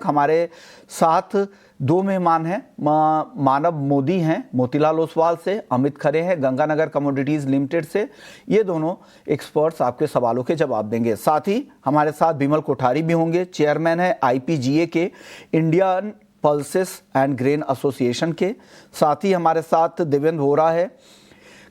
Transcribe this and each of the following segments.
हमारे साथ दो मेहमान हैं, मानव मोदी हैं मोतीलाल ओसवाल से, अमित खरे हैं गंगानगर कमोडिटीज़ लिमिटेड से। ये दोनों एक्सपर्ट्स आपके सवालों के जवाब देंगे। साथ ही हमारे साथ बिमल कोठारी भी होंगे, चेयरमैन है IPGA के, Indian pulses and grain association के। साथ ही हमारे साथ देवेंद्र वोरा है,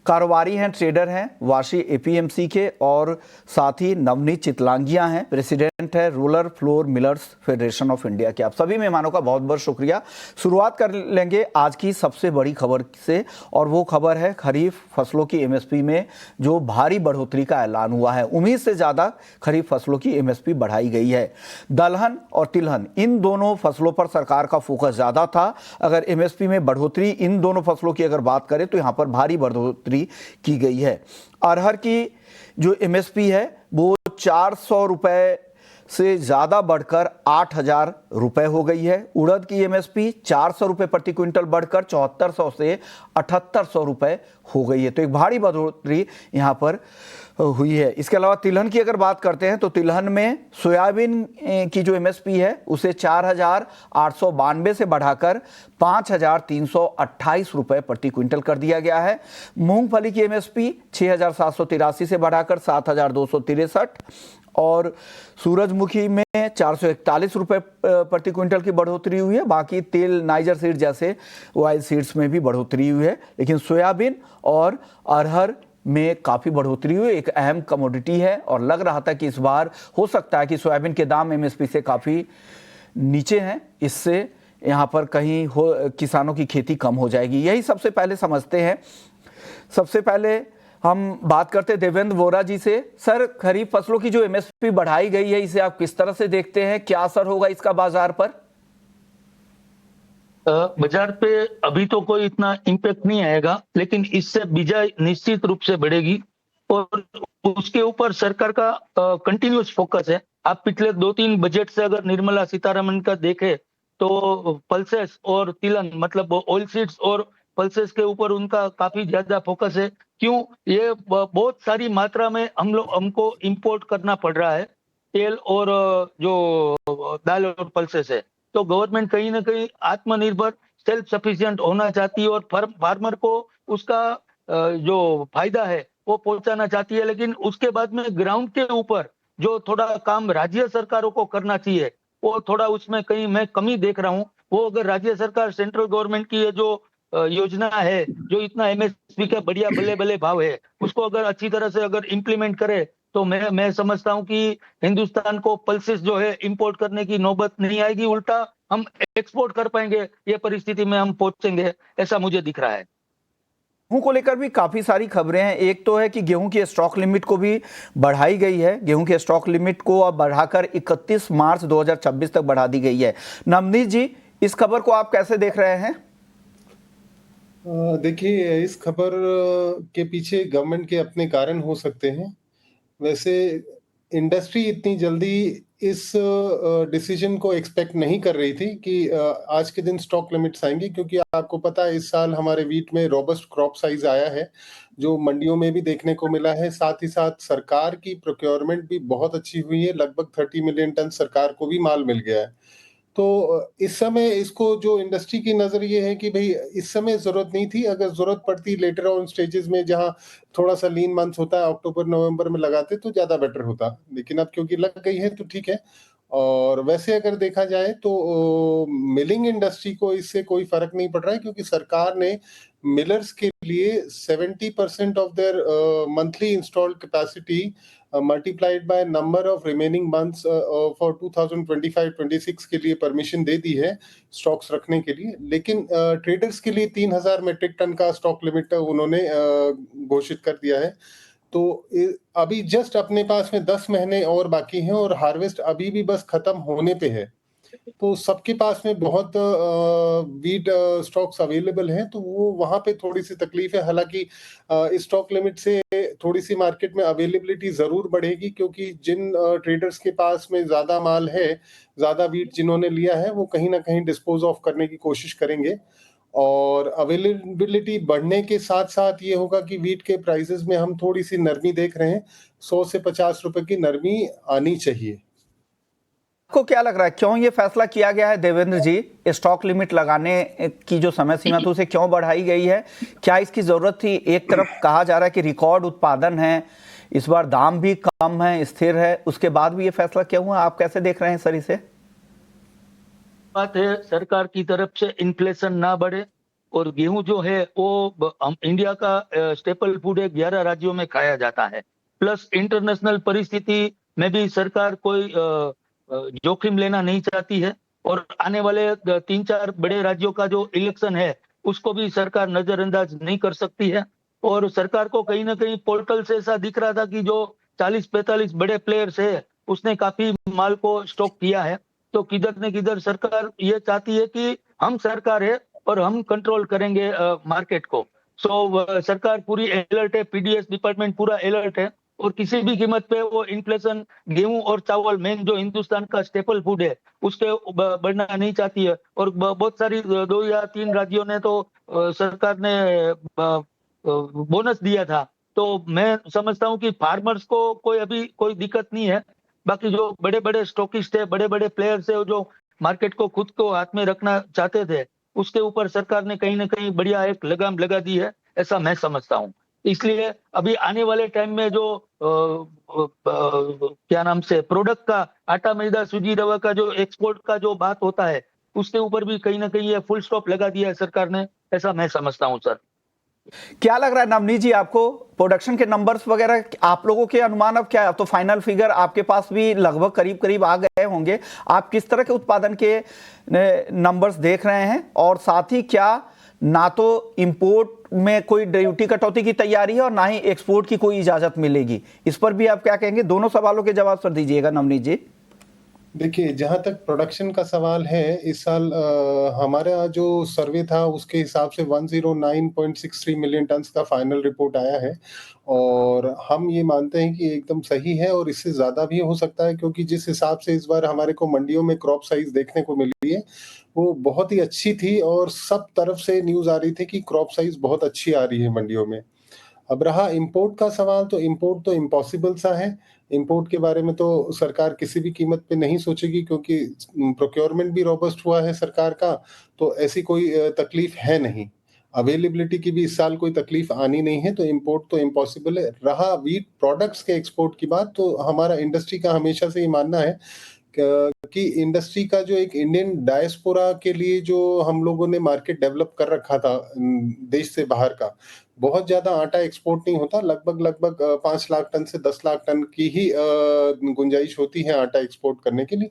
कारोबारी हैं, ट्रेडर हैं वाशी APMC के, और साथ ही नवनीत चितलांगिया हैं, प्रेसिडेंट है rural floor millers federation of India के। आप सभी मेहमानों का बहुत बहुत शुक्रिया। शुरुआत कर लेंगे आज की सबसे बड़ी खबर से, और वो खबर है खरीफ फसलों की MSP में जो भारी बढ़ोतरी का ऐलान हुआ है। उम्मीद से ज़्यादा खरीफ फसलों की MSP बढ़ाई गई है। दलहन और तिलहन इन दोनों फसलों पर सरकार का फोकस ज़्यादा था। अगर MSP में बढ़ोतरी इन दोनों फसलों की अगर बात करें तो यहाँ पर भारी बढ़ोतरी की गई है। अरहर की जो MSP है वो 400 रुपए से ज्यादा बढ़कर 8,000 रुपए हो गई है। उड़द की MSP 400 रुपए प्रति क्विंटल बढ़कर 7400 से 7800 रुपए हो गई है। तो एक भारी बढ़ोतरी यहां पर हुई है। इसके अलावा तिलहन की अगर बात करते हैं तो तिलहन में सोयाबीन की जो MSP है उसे 4,892 से बढ़ाकर 5,328 रुपए प्रति क्विंटल कर दिया गया है। मूंगफली की MSP 6,783 से बढ़ाकर 7,263, और सूरजमुखी में 441 रुपए प्रति क्विंटल की बढ़ोतरी हुई है। बाकी तेल, नाइजर सीड जैसे ऑयल सीड्स में भी बढ़ोतरी हुई है, लेकिन सोयाबीन और अरहर में काफ़ी बढ़ोतरी हुई। एक अहम कमोडिटी है और लग रहा था कि इस बार हो सकता है कि सोयाबीन के दाम MSP से काफ़ी नीचे हैं, इससे यहाँ पर कहीं किसानों की खेती कम हो जाएगी। यही सबसे पहले समझते हैं। सबसे पहले हम बात करते हैं देवेंद्र वोरा जी से। सर, खरीफ फसलों की जो MSP बढ़ाई गई है इसे आप किस तरह से देखते हैं, क्या असर होगा इसका बाजार पर? बाजार पे अभी तो कोई इतना इम्पैक्ट नहीं आएगा, लेकिन इससे बिजाई निश्चित रूप से बढ़ेगी और उसके ऊपर सरकार का कंटिन्यूस फोकस है। आप पिछले 2-3 बजट से अगर निर्मला सीतारमण का देखें तो पल्सेस और तिलहन मतलब ऑयल सीड्स और पल्सेस के ऊपर उनका काफी ज्यादा फोकस है। क्यों? ये बहुत सारी मात्रा में हमको इंपोर्ट करना पड़ रहा है, तेल और जो दाल और पल्सेस है। तो गवर्नमेंट कहीं ना कहीं आत्मनिर्भर सेल्फ सफिशिएंट होना चाहती है और फार्मर को उसका जो फायदा है वो पहुंचाना चाहती है। लेकिन उसके बाद में ग्राउंड के ऊपर जो थोड़ा काम राज्य सरकारों को करना चाहिए वो थोड़ा उसमें कहीं मैं कमी देख रहा हूँ। वो अगर राज्य सरकार सेंट्रल गवर्नमेंट की ये जो योजना है, जो इतना MSP का बढ़िया बल्ले बल्ले भाव है, उसको अगर अच्छी तरह से अगर इम्प्लीमेंट करे तो मैं समझता हूं कि हिंदुस्तान को पल्सेस जो है इंपोर्ट करने की नौबत नहीं आएगी, उल्टा हम एक्सपोर्ट कर पाएंगे। ये परिस्थिति में हम पहुंचेंगे, ऐसा मुझे दिख रहा है। गेहूं को लेकर भी काफी सारी खबरें हैं। एक तो है कि गेहूं की स्टॉक लिमिट को भी बढ़ाई गई है। गेहूं के स्टॉक लिमिट को अब बढ़ाकर 31 मार्च 2026 तक बढ़ा दी गई है। नवनीत जी, इस खबर को आप कैसे देख रहे हैं? देखिए, इस खबर के पीछे गवर्नमेंट के अपने कारण हो सकते हैं। वैसे इंडस्ट्री इतनी जल्दी इस डिसीजन को एक्सपेक्ट नहीं कर रही थी कि आज के दिन स्टॉक लिमिट्स आएंगे, क्योंकि आपको पता है इस साल हमारे वीट में रोबस्ट क्रॉप साइज आया है जो मंडियों में भी देखने को मिला है। साथ ही साथ सरकार की प्रोक्योरमेंट भी बहुत अच्छी हुई है, लगभग 30 मिलियन टन सरकार को भी माल मिल गया है। तो इस समय इसको जो इंडस्ट्री की नजर ये है कि भाई इस समय जरूरत नहीं थी, अगर जरूरत पड़ती लेटर ऑन स्टेजेस में जहां थोड़ा सा लीन मंथ होता है अक्टूबर नवंबर में लगाते तो ज्यादा बेटर होता, लेकिन अब क्योंकि लग गई है तो ठीक है। और वैसे अगर देखा जाए तो मिलिंग इंडस्ट्री को इससे कोई फर्क नहीं पड़ रहा है, क्योंकि सरकार ने मिलर्स के लिए 70% of their monthly installed capacity multiplied by number of remaining months for 2025-26 के लिए परमिशन दे दी है स्टॉक्स रखने के लिए। लेकिन ट्रेडर्स के लिए 3,000 मेट्रिक टन का स्टॉक लिमिट उन्होंने घोषित कर दिया है। तो अभी जस्ट अपने पास में 10 महीने और बाकी हैं और हार्वेस्ट अभी भी बस खत्म होने पे है। तो सबके पास में बहुत वीट स्टॉक्स अवेलेबल हैं, तो वो वहां पे थोड़ी सी तकलीफ है। हालांकि इस स्टॉक लिमिट से थोड़ी सी मार्केट में अवेलेबिलिटी जरूर बढ़ेगी, क्योंकि जिन ट्रेडर्स के पास में ज्यादा माल है, ज्यादा वीट जिन्होंने लिया है, वो कहीं ना कहीं डिस्पोज ऑफ करने की कोशिश करेंगे। और अवेलेबिलिटी बढ़ने के साथ साथ ये होगा कि वीट के प्राइसेस में हम थोड़ी सी नरमी देख रहे हैं, 100 से 50 रुपए की नरमी आनी चाहिए। आपको क्या लग रहा है क्यों ये फैसला किया गया है देवेंद्र जी? स्टॉक लिमिट लगाने की जो समय सीमा थी उसे क्यों बढ़ाई गई है? क्या इसकी जरूरत थी? एक तरफ कहा जा रहा है कि रिकॉर्ड उत्पादन है, इस बार दाम भी कम है, स्थिर है, उसके बाद भी ये फैसला क्यों हुआ? आप कैसे देख रहे हैं सर इसे? बात है सरकार की तरफ से इन्फ्लेशन ना बढ़े, और गेहूं जो है वो हम इंडिया का स्टेपल फूड है, 11 राज्यों में खाया जाता है। प्लस इंटरनेशनल परिस्थिति में भी सरकार कोई जोखिम लेना नहीं चाहती है, और आने वाले 3-4 बड़े राज्यों का जो इलेक्शन है उसको भी सरकार नजरअंदाज नहीं कर सकती है। और सरकार को कहीं ना कहीं पोर्टल से ऐसा दिख रहा था कि जो 40-45 बड़े प्लेयर्स है उसने काफी माल को स्टॉक किया है, तो किधर न किधर सरकार ये चाहती है कि हम सरकार है और हम कंट्रोल करेंगे मार्केट को। सो सरकार पूरी अलर्ट है, पीडीएस डिपार्टमेंट पूरा अलर्ट है, और किसी भी कीमत पे वो इन्फ्लेशन गेहूं और चावल मेन जो हिंदुस्तान का स्टेपल फूड है उसके बढ़ना नहीं चाहती है। और बहुत सारी 2 या 3 राज्यों ने तो सरकार ने बोनस दिया था। तो मैं समझता हूं कि फार्मर्स को कोई अभी कोई दिक्कत नहीं है। बाकी जो बड़े बड़े स्टॉकिस्ट है, बड़े बड़े प्लेयर्स है, जो मार्केट को खुद को हाथ में रखना चाहते थे, उसके ऊपर सरकार ने कहीं ना कहीं बढ़िया एक लगाम लगा दी है, ऐसा मैं समझता हूँ। इसलिए अभी आने वाले टाइम में जो क्या नाम से प्रोडक्ट का आटा मैदा सूजी रवा का जो एक्सपोर्ट का जो बात होता है उसके ऊपर भी कहीं ना कहीं ये फुल स्टॉप लगा दिया है सरकार ने, ऐसा मैं समझता हूँ सर। क्या लग रहा है नवनीत जी आपको प्रोडक्शन के नंबर्स वगैरह, आप लोगों के अनुमान अब क्या है? अब तो फाइनल फिगर आपके पास भी लगभग करीब करीब आ गए होंगे। आप किस तरह के उत्पादन के नंबर्स देख रहे हैं? और साथ ही क्या ना तो इंपोर्ट में कोई ड्यूटी कटौती की तैयारी है और ना ही एक्सपोर्ट की कोई इजाजत मिलेगी? इस पर भी आप क्या कहेंगे? दोनों सवालों के जवाब सर दीजिएगा नवनीत जी। देखिए, जहाँ तक प्रोडक्शन का सवाल है, इस साल हमारा जो सर्वे था उसके हिसाब से 109.63 मिलियन टन्स का फाइनल रिपोर्ट आया है, और हम ये मानते हैं कि एकदम सही है, और इससे ज़्यादा भी हो सकता है, क्योंकि जिस हिसाब से इस बार हमारे को मंडियों में क्रॉप साइज़ देखने को मिली है, वो बहुत ही अच्छी थी, और सब तरफ से न्यूज़ आ रही थी कि क्रॉप साइज़ बहुत अच्छी आ रही है मंडियों में। अब रहा इम्पोर्ट का सवाल, तो इम्पोर्ट तो इम्पॉसिबल सा है। इम्पोर्ट के बारे में तो सरकार किसी भी कीमत पे नहीं सोचेगी, क्योंकि प्रोक्योरमेंट भी रोबस्ट हुआ है सरकार का, तो ऐसी कोई तकलीफ है नहीं। अवेलेबिलिटी की भी इस साल कोई तकलीफ आनी नहीं है, तो इम्पोर्ट तो इम्पॉसिबल है। रहा व्हीट प्रोडक्ट्स के एक्सपोर्ट की बात, तो हमारा इंडस्ट्री का हमेशा से ये मानना है कि इंडस्ट्री का जो एक इंडियन डायस्पोरा के लिए जो हम लोगों ने मार्केट डेवलप कर रखा था देश से बाहर का, बहुत ज़्यादा आटा एक्सपोर्ट नहीं होता, लगभग 5 लाख टन से 10 लाख टन की ही गुंजाइश होती है आटा एक्सपोर्ट करने के लिए।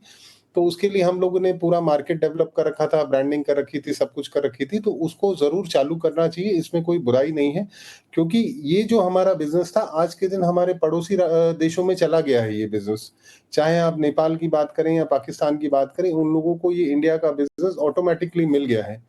तो उसके लिए हम लोगों ने पूरा मार्केट डेवलप कर रखा था, ब्रांडिंग कर रखी थी, सब कुछ कर रखी थी, तो उसको ज़रूर चालू करना चाहिए, इसमें कोई बुराई नहीं है। क्योंकि ये जो हमारा बिज़नेस था, आज के दिन हमारे पड़ोसी देशों में चला गया है ये बिज़नेस। चाहे आप नेपाल की बात करें या पाकिस्तान की बात करें, उन लोगों को ये इंडिया का बिज़नेस ऑटोमैटिकली मिल गया है।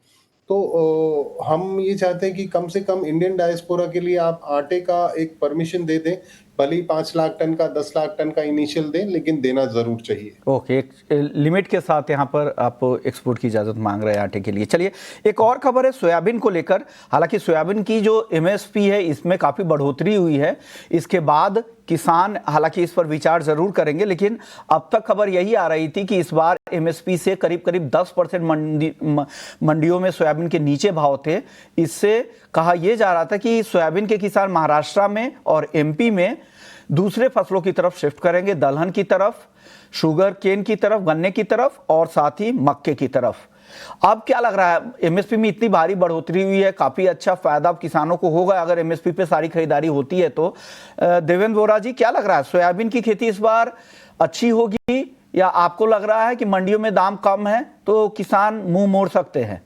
तो हम ये चाहते हैं कि कम से कम इंडियन डायस्पोरा के लिए आप आटे का एक परमिशन दे दें, भले ही 5 लाख टन का, 10 लाख टन का इनिशियल दें, लेकिन देना ज़रूर चाहिए। ओके, एक लिमिट के साथ यहाँ पर आप एक्सपोर्ट की इजाज़त मांग रहे हैं आटे के लिए। चलिए, एक और खबर है सोयाबीन को लेकर। हालांकि सोयाबीन की जो एमएसपी है इसमें काफ़ी बढ़ोतरी हुई है, इसके बाद किसान हालांकि इस पर विचार ज़रूर करेंगे, लेकिन अब तक खबर यही आ रही थी कि इस बार एमएसपी से करीब करीब 10% मंडियों में सोयाबीन के नीचे भाव थे। इससे कहा यह जा रहा था कि सोयाबीन के किसान महाराष्ट्र में और एमपी में दूसरे फसलों की तरफ शिफ्ट करेंगे, दलहन की तरफ, शुगर केन की तरफ, गन्ने की तरफ और साथ ही मक्के की तरफ। अब क्या लग रहा है, एमएसपी में इतनी भारी बढ़ोतरी हुई है, काफी अच्छा फायदा किसानों को होगा अगर एमएसपी पे सारी खरीदारी होती है तो। देवेंद्र वोरा जी, क्या लग रहा है, सोयाबीन की खेती इस बार अच्छी होगी या आपको लग रहा है कि मंडियों में दाम कम है तो किसान मुंह मोड़ सकते हैं?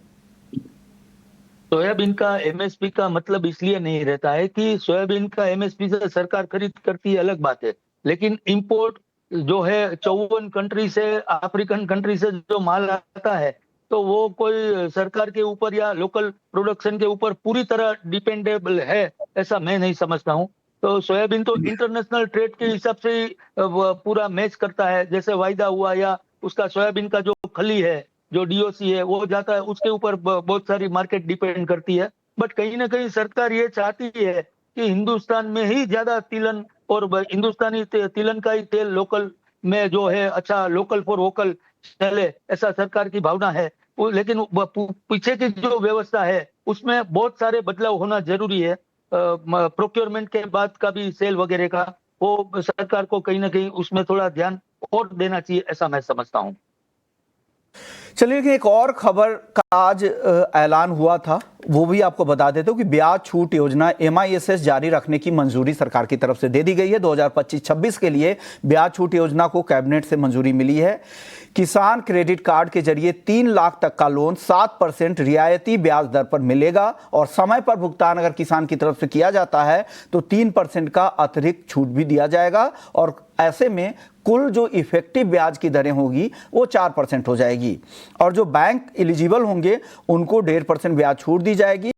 सोयाबीन का एमएसपी का मतलब इसलिए नहीं रहता है कि सोयाबीन का एमएसपी से सरकार खरीद करती है, अलग बात है, लेकिन इंपोर्ट जो है 54 कंट्री से, अफ्रीकन कंट्री से जो माल आता है, तो वो कोई सरकार के ऊपर या लोकल प्रोडक्शन के ऊपर पूरी तरह डिपेंडेबल है, ऐसा मैं नहीं समझता हूँ। तो सोयाबीन तो इंटरनेशनल ट्रेड के हिसाब से ही पूरा मैच करता है, जैसे वायदा हुआ या उसका सोयाबीन का जो खली है, जो डीओसी है, वो जाता है, उसके ऊपर बहुत सारी मार्केट डिपेंड करती है। बट कहीं ना कहीं सरकार ये चाहती है कि हिंदुस्तान में ही ज्यादा तिलन और हिंदुस्तानी तिलन का ही तेल लोकल में जो है अच्छा लोकल फॉर वोकल चले, ऐसा सरकार की भावना है। लेकिन पीछे की जो व्यवस्था है उसमें बहुत सारे बदलाव होना जरूरी है। प्रोक्योरमेंट के बाद का भी सेल वगैरह का, वो सरकार को कहीं ना कहीं उसमें थोड़ा ध्यान और देना चाहिए, ऐसा मैं समझता हूँ। चलिए कि एक और खबर का आज ऐलान हुआ था, वो भी आपको बता देते हो कि ब्याज छूट योजना MISS जारी रखने की मंजूरी सरकार की तरफ से दे दी गई है। 2025-26 के लिए ब्याज छूट योजना को कैबिनेट से मंजूरी मिली है। किसान क्रेडिट कार्ड के जरिए 3 लाख तक का लोन 7% रियायती ब्याज दर पर मिलेगा और समय पर भुगतान अगर किसान की तरफ से किया जाता है तो 3% का अतिरिक्त छूट भी दिया जाएगा और ऐसे में कुल जो इफेक्टिव ब्याज की दरें होगी वो 4% हो जाएगी और जो बैंक एलिजिबल होंगे उनको 1.5% ब्याज छूट दी जाएगी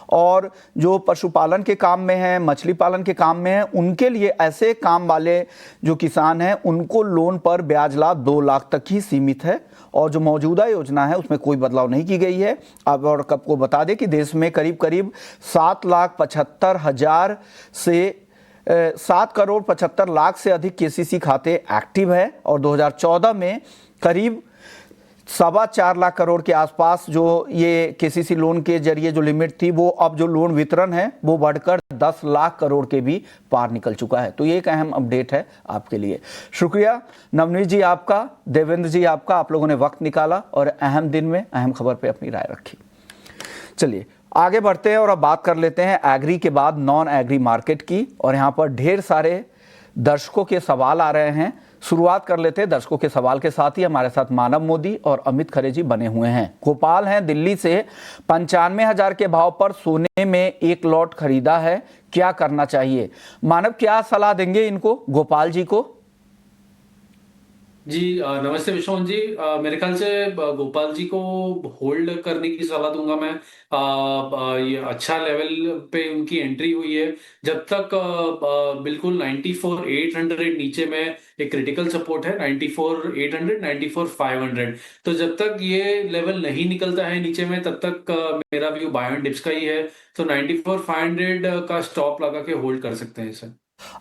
और जो पशुपालन के काम में है, मछली पालन के काम में है, उनके लिए ऐसे काम वाले जो किसान हैं उनको लोन पर ब्याज लाभ 2 लाख तक ही सीमित है और जो मौजूदा योजना है उसमें कोई बदलाव नहीं की गई है। अब और आपको बता दें कि देश में करीब करीब 7,75,000 से 7,75,00,000 से अधिक KCC खाते एक्टिव है और 2014 में करीब 4.25 लाख करोड़ के आसपास जो ये KCC लोन के जरिए जो लिमिट थी वो अब जो लोन वितरण है वो बढ़कर 10 लाख करोड़ के भी पार निकल चुका है। तो ये एक अहम अपडेट है आपके लिए। शुक्रिया नवनीत जी आपका, देवेंद्र जी आपका, आप लोगों ने वक्त निकाला और अहम दिन में अहम खबर पे अपनी राय रखी। चलिए आगे बढ़ते हैं और अब बात कर लेते हैं एग्री के बाद नॉन एग्री मार्केट की और यहाँ पर ढेर सारे दर्शकों के सवाल आ रहे हैं। शुरुआत कर लेते हैं दर्शकों के सवाल के साथ ही। हमारे साथ मानव मोदी और अमित खरे जी बने हुए हैं। गोपाल हैं दिल्ली से। 95,000 के भाव पर सोने में एक लॉट खरीदा है, क्या करना चाहिए? मानव क्या सलाह देंगे इनको, गोपाल जी को? जी नमस्ते विश्वनाथ जी। मेरे ख्याल से गोपाल जी को होल्ड करने की सलाह दूंगा मैं। ये अच्छा लेवल पे उनकी एंट्री हुई है। जब तक बिल्कुल 94,800 नीचे में एक क्रिटिकल सपोर्ट है, 94,800 94,500। तो जब तक ये लेवल नहीं निकलता है नीचे में तब तक मेरा व्यू बाय ऑन डिप्स का ही है। तो 94,500 का स्टॉप लगा के होल्ड कर सकते हैं इसे।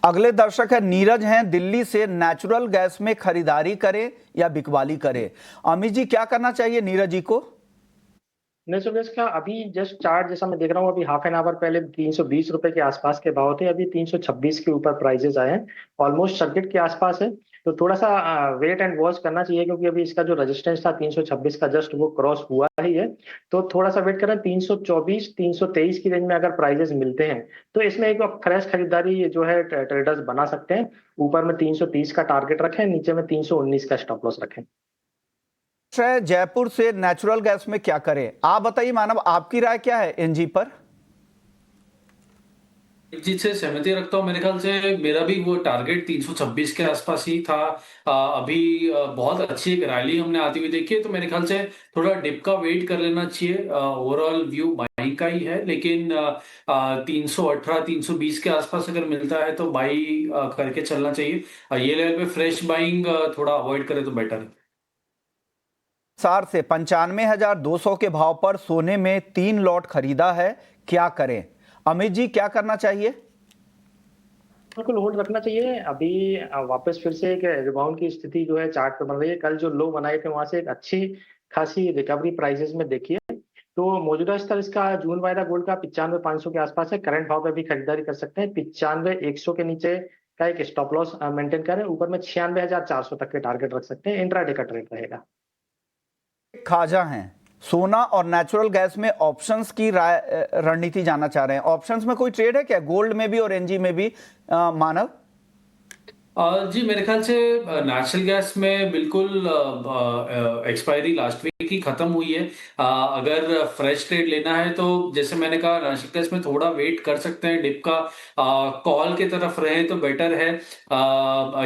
अगले दर्शक है नीरज हैं दिल्ली से। नेचुरल गैस में खरीदारी करें या बिकवाली करें? अमित जी क्या करना चाहिए नीरज जी को? नेचुरल गैस का अभी जस्ट चार्ट जैसा मैं देख रहा हूँ, अभी हाफ एन आवर पहले 320 रुपए के आसपास के भाव थे, अभी 326 के ऊपर प्राइजेस आए हैं, ऑलमोस्ट सर्किट के आसपास है। तो थोड़ा सा वेट एंड वॉच करना चाहिए क्योंकि अभी इसका जो रेजिस्टेंस था 326 का जस्ट वो क्रॉस हुआ ही है। तो थोड़ा सा वेट करें, 324 323 की रेंज में अगर प्राइजेस मिलते हैं तो इसमें एक फ्रेश खरीदारी जो है ट्रेडर्स बना सकते हैं। ऊपर में 330 का टारगेट रखें, नीचे में 319 का स्टॉप लॉस रखें। जयपुर से नेचुरल गैस में क्या करें? आप बताइए मानव, आपकी राय क्या है एनजी पर? एक चीज से सहमति रखता हूँ। मेरे ख्याल से मेरा भी वो टारगेट 326 के आसपास ही था। अभी बहुत अच्छी एक रैली हमने आती हुई देखी है, तो मेरे ख्याल से थोड़ा डिप का वेट कर लेना चाहिए। ओवरऑल व्यू बाइंग का ही है, लेकिन 318 320 के आसपास अगर मिलता है तो बाई करके चलना चाहिए। ये लेवल पे फ्रेश बाइंग थोड़ा अवॉइड करे तो बेटर है। सार से 95,200 के भाव पर सोने में 3 लॉट खरीदा है, क्या करें? अमित जी क्या करना चाहिए? बिल्कुल होल्ड रखना चाहिए। अभी वापस फिर से एक रिबाउंड की स्थिति जो है चार्ट पे बन रही है। कल जो लो बनाए थे वहां से एक अच्छी खासी रिकवरी प्राइसेस में देखी है। तो मौजूदा स्तर इसका जून वायदा गोल्ड का 95,500 के आसपास है। करंट भाव पे भी खरीदारी कर सकते हैं। 95,100 के नीचे का एक स्टॉप लॉस मेंटेन करें। ऊपर में 96,400 तक के टारगेट रख सकते हैं। इंट्राडे का ट्रेड रहेगा। खाजा हैं, सोना और नेचुरल गैस में ऑप्शंस की रणनीति जानना चाह रहे हैं। ऑप्शंस में कोई ट्रेड है क्या, गोल्ड में भी और एनजी में भी? मानव जी मेरे ख्याल से नेचुरल गैस में बिल्कुल एक्सपायरी लास्ट वीक ही खत्म हुई है। अगर फ्रेश ट्रेड लेना है तो जैसे मैंने कहा नेचुरल गैस में थोड़ा वेट कर सकते हैं। डिप का कॉल के तरफ रहे तो बेटर है।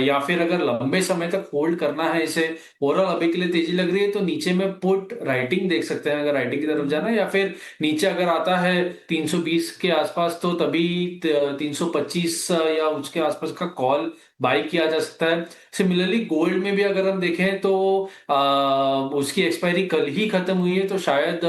या फिर अगर लंबे समय तक होल्ड करना है इसे, ओवरऑल अभी के लिए तेजी लग रही है तो नीचे में पुट राइटिंग देख सकते हैं अगर राइटिंग की तरफ जाना है। या फिर नीचे अगर आता है 320 के आसपास तो तभी 325 या उसके आसपास का कॉल बाई किया जा सकता है। सिमिलरली गोल्ड में भी अगर हम देखें तो उसकी एक्सपायरी कल ही खत्म हुई है, तो शायद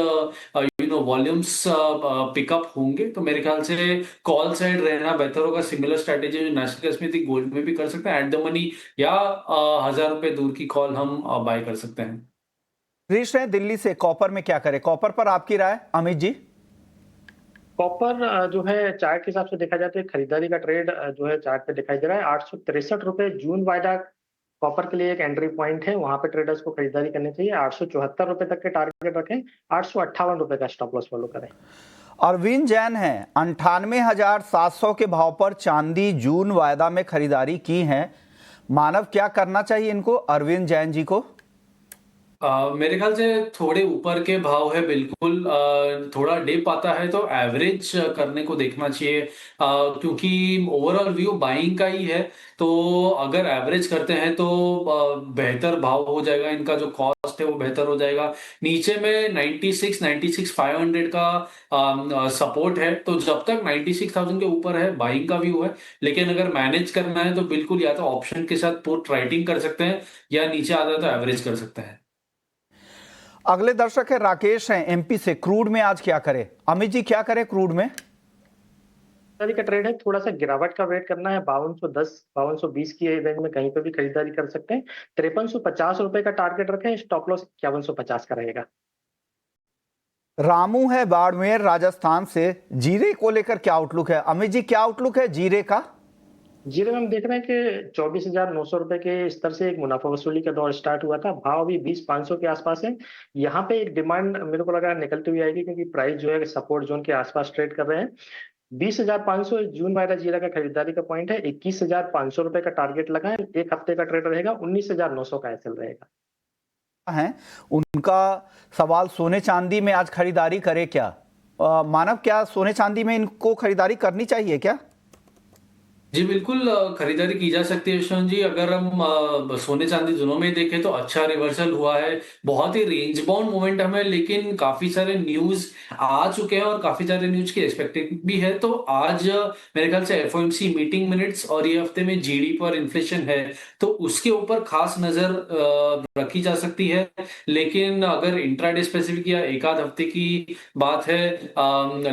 वॉल्यूम्स पिकअप होंगे, तो मेरे ख्याल से कॉल साइड रहना बेहतर होगा। सिमिलर स्ट्रेटेजी जो नेशनल गैस में थी, गोल्ड में भी कर सकते हैं, एट द मनी, या 1000 रुपए दूर की कॉल हम बाय कर सकते हैं। गिरीश हैं दिल्ली से, कॉपर में क्या करें? कॉपर पर आपकी राय अमित जी? कॉपर जो है चार्ट के हिसाब से देखा जाए तो एक खरीदारी का ट्रेड जो है चार्ट पे दिखाई दे रहा है। 863 रुपए जून वायदा कॉपर के लिए एक एंट्री पॉइंट है, वहां पे ट्रेडर्स को खरीदारी करनी चाहिए। 874 रुपए तक के टारगेट रखें, 858 रुपए का स्टॉप लॉस फॉलो करें। अरविंद जैन है, 98,700 के भाव पर चांदी जून वायदा में खरीदारी की है। मानव, क्या करना चाहिए इनको, अरविंद जैन जी को? मेरे ख्याल से थोड़े ऊपर के भाव है, बिल्कुल। थोड़ा डिप आता है तो एवरेज करने को देखना चाहिए, क्योंकि ओवरऑल व्यू बाइंग का ही है। तो अगर एवरेज करते हैं तो बेहतर भाव हो जाएगा, इनका जो कॉस्ट है वो बेहतर हो जाएगा। नीचे में 96,500 का सपोर्ट है, तो जब तक 96,000 के ऊपर है बाइंग का व्यू है। लेकिन अगर मैनेज करना है तो बिल्कुल या तो ऑप्शन के साथ पुट राइटिंग कर सकते हैं, या नीचे आता है तो एवरेज कर सकते हैं। अगले दर्शक है राकेश हैं एमपी से, क्रूड में आज क्या करें? अमित जी क्या करें क्रूड में? का ट्रेड है, थोड़ा सा गिरावट का वेट करना है। 5210 5220 की रेंज में कहीं पे भी खरीदारी कर सकते हैं। 5350 रुपए का टारगेट रखें, स्टॉप लॉस 5150 का रहेगा। रामू है बाड़मेर राजस्थान से, जीरे को लेकर क्या आउटलुक है? अमित जी क्या आउटलुक है जीरे का? जीरे में हम देख रहे हैं कि 24,900 रुपए के स्तर से एक मुनाफा वसूली का दौर स्टार्ट हुआ था। भाव अभी 20,500 के आसपास है। यहाँ पे एक डिमांड मेरे को लगा निकलती हुई आएगी, क्योंकि प्राइस जो है सपोर्ट जोन के आसपास ट्रेड कर रहे हैं। 20,500 जून वायदा जीरा का खरीदारी का पॉइंट है। 21,500 रुपए का टारगेट लगा है। एक हफ्ते का ट्रेड रहेगा। 19,900 का एसएल रहेगा। है उनका सवाल, सोने चांदी में आज खरीदारी करे क्या? मानव, क्या सोने चांदी में इनको खरीदारी करनी चाहिए क्या? जी बिल्कुल, खरीदारी की जा सकती है विश्वनाथ जी। अगर हम सोने चांदी दोनों में देखें तो अच्छा रिवर्सल हुआ है, बहुत ही रेंज बाउंड मोमेंटम है, लेकिन काफी सारे न्यूज आ चुके हैं और काफी सारे न्यूज की एक्सपेक्टेड भी है। तो आज मेरे ख्याल से एफओएमसी मीटिंग मिनट्स और ये हफ्ते में जीडी पर इन्फ्लेशन है, तो उसके ऊपर खास नजर रखी जा सकती है। लेकिन अगर इंट्राडे स्पेसिफिक या एक आध हफ्ते की बात है,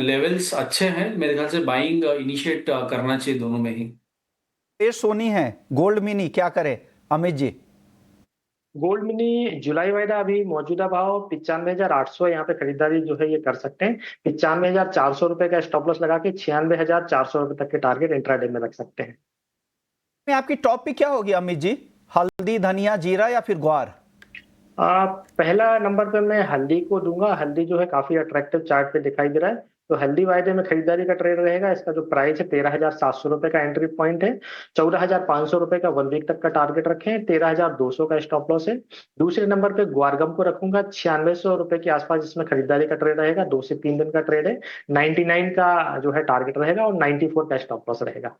लेवल्स अच्छे हैं, मेरे ख्याल से बाइंग इनिशिएट करना चाहिए दोनों में ही। सोनी है गोल्ड मिनी, क्या करे अमित जी? गोल्ड मिनी जुलाई वायदा अभी मौजूदा भाव 95,800 यहाँ पे खरीदारी जो है ये कर सकते हैं। 95,400 रुपए का स्टॉप लॉस लगा के 96,400 रुपए तक के टारगेट इंट्राडे में रख सकते हैं। में आपकी टॉप पिक क्या होगी अमित जी? हल्दी, धनिया, जीरा या फिर ग्वार? पहला नंबर पे मैं हल्दी को दूंगा। हल्दी जो है काफी अट्रैक्टिव चार्ट पे दिखाई दे रहा है, तो हल्दी वायदे में खरीदारी का ट्रेड रहेगा। इसका जो प्राइस है 13,700 रुपए का एंट्री पॉइंट है। 14,500 रुपए का 1 वीक तक का टारगेट रखें। 13,200 का स्टॉप लॉस है। दूसरे नंबर पे ग्वारगम को रखूंगा, 9600 रुपए के आसपास जिसमें खरीदारी का ट्रेड रहेगा। 2 से 3 दिन का ट्रेड है। 99 का जो है टारगेट रहेगा और 94 का स्टॉप लॉस रहेगा।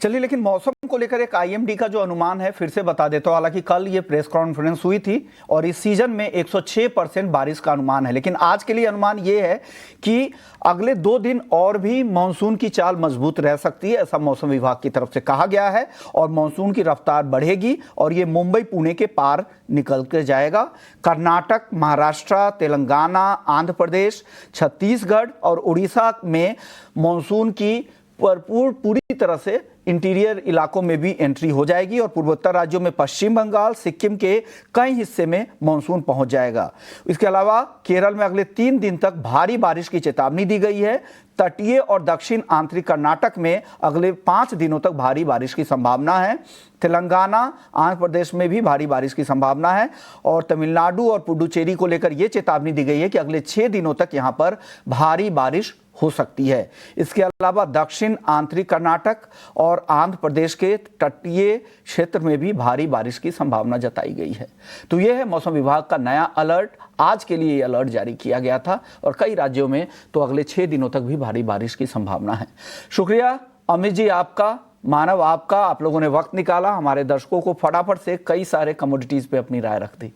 चलिए, लेकिन मौसम को लेकर एक आईएमडी का जो अनुमान है फिर से बता देता हूं। हालांकि कल ये प्रेस कॉन्फ्रेंस हुई थी और इस सीजन में 106% बारिश का अनुमान है, लेकिन आज के लिए अनुमान ये है कि अगले 2 दिन और भी मानसून की चाल मजबूत रह सकती है, ऐसा मौसम विभाग की तरफ से कहा गया है। और मानसून की रफ्तार बढ़ेगी और ये मुंबई पुणे के पार निकल कर जाएगा। कर्नाटक, महाराष्ट्र, तेलंगाना, आंध्र प्रदेश, छत्तीसगढ़ और उड़ीसा में मानसून की पूरी तरह से इंटीरियर इलाकों में भी एंट्री हो जाएगी और पूर्वोत्तर राज्यों में पश्चिम बंगाल, सिक्किम के कई हिस्से में मानसून पहुंच जाएगा। इसके अलावा केरल में अगले 3 दिन तक भारी बारिश की चेतावनी दी गई है। तटीय और दक्षिण आंतरिक कर्नाटक में अगले 5 दिनों तक भारी बारिश की संभावना है। तेलंगाना, आंध्र प्रदेश में भी भारी बारिश की संभावना है और तमिलनाडु और पुडुचेरी को लेकर यह चेतावनी दी गई है कि अगले 6 दिनों तक यहां पर भारी बारिश हो सकती है। इसके अलावा दक्षिण आंतरिक कर्नाटक और आंध्र प्रदेश के तटीय क्षेत्र में भी भारी बारिश की संभावना जताई गई है। तो यह है मौसम विभाग का नया अलर्ट। आज के लिए यह अलर्ट जारी किया गया था और कई राज्यों में तो अगले 6 दिनों तक भी भारी बारिश की संभावना है। शुक्रिया अमित जी आपका, मानव आपका, आप लोगों ने वक्त निकाला हमारे दर्शकों को फटाफट से कई सारे कमोडिटीज पे अपनी राय रख दी।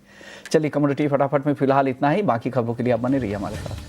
चलिए, कमोडिटी फटाफट में फिलहाल इतना ही। बाकी खबरों के लिए आप बने रहिए हमारे साथ।